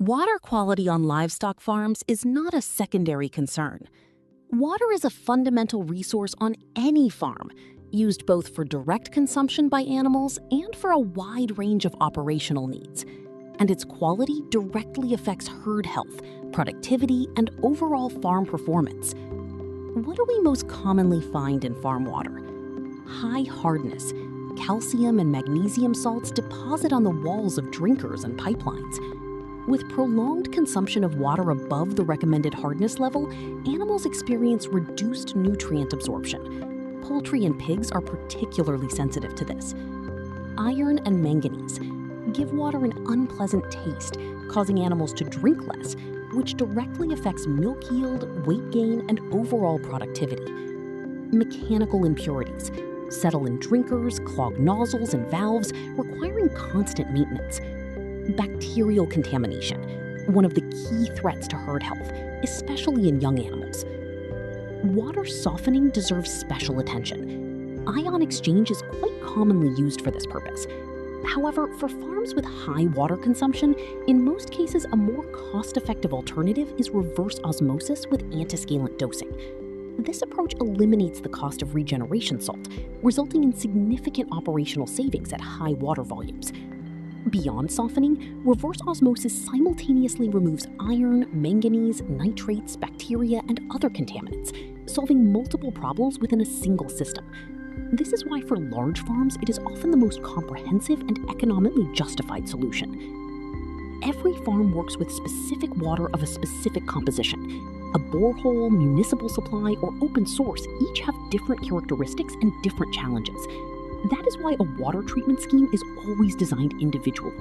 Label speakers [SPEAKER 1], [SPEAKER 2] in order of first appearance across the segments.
[SPEAKER 1] Water quality on livestock farms is not a secondary concern. Water is a fundamental resource on any farm, used both for direct consumption by animals and for a wide range of operational needs. And its quality directly affects herd health, productivity, and overall farm performance. What do we most commonly find in farm water? High hardness. Calcium and magnesium salts deposit on the walls of drinkers and pipelines. With prolonged consumption of water above the recommended hardness level, animals experience reduced nutrient absorption. Poultry and pigs are particularly sensitive to this. Iron and manganese give water an unpleasant taste, causing animals to drink less, which directly affects milk yield, weight gain, and overall productivity. Mechanical impurities settle in drinkers, clog nozzles, and valves, requiring constant maintenance. Bacterial contamination, one of the key threats to herd health, especially in young animals. Water softening deserves special attention. Ion exchange is quite commonly used for this purpose. However, for farms with high water consumption, in most cases a more cost-effective alternative is reverse osmosis with antiscalant dosing. This approach eliminates the cost of regeneration salt, resulting in significant operational savings at high water volumes. Beyond softening, reverse osmosis simultaneously removes iron, manganese, nitrates, bacteria, and other contaminants, solving multiple problems within a single system. This is why for large farms, it is often the most comprehensive and economically justified solution. Every farm works with specific water of a specific composition. A borehole, municipal supply, or open source each have different characteristics and different challenges. That is why a water treatment scheme is always designed individually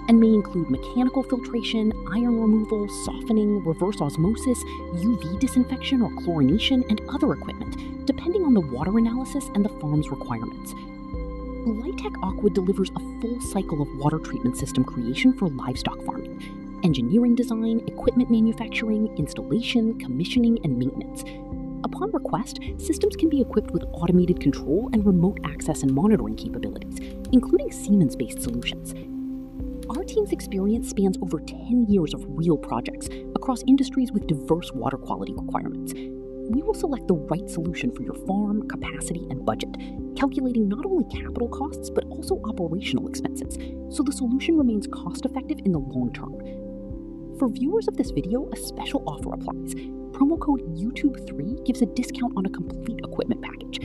[SPEAKER 1] and may include mechanical filtration, iron removal, softening, reverse osmosis, UV disinfection or chlorination, and other equipment, depending on the water analysis and the farm's requirements. Litech Aqua delivers a full cycle of water treatment system creation for livestock farming: engineering design, equipment manufacturing, installation, commissioning, and maintenance. Upon request, systems can be equipped with automated control and remote access and monitoring capabilities, including Siemens-based solutions. Our team's experience spans over 10 years of real projects across industries with diverse water quality requirements. We will select the right solution for your farm, capacity, and budget, calculating not only capital costs but also operational expenses, so the solution remains cost-effective in the long term. For viewers of this video, a special offer applies. Promo code YouTube3 gives a discount on a complete equipment package,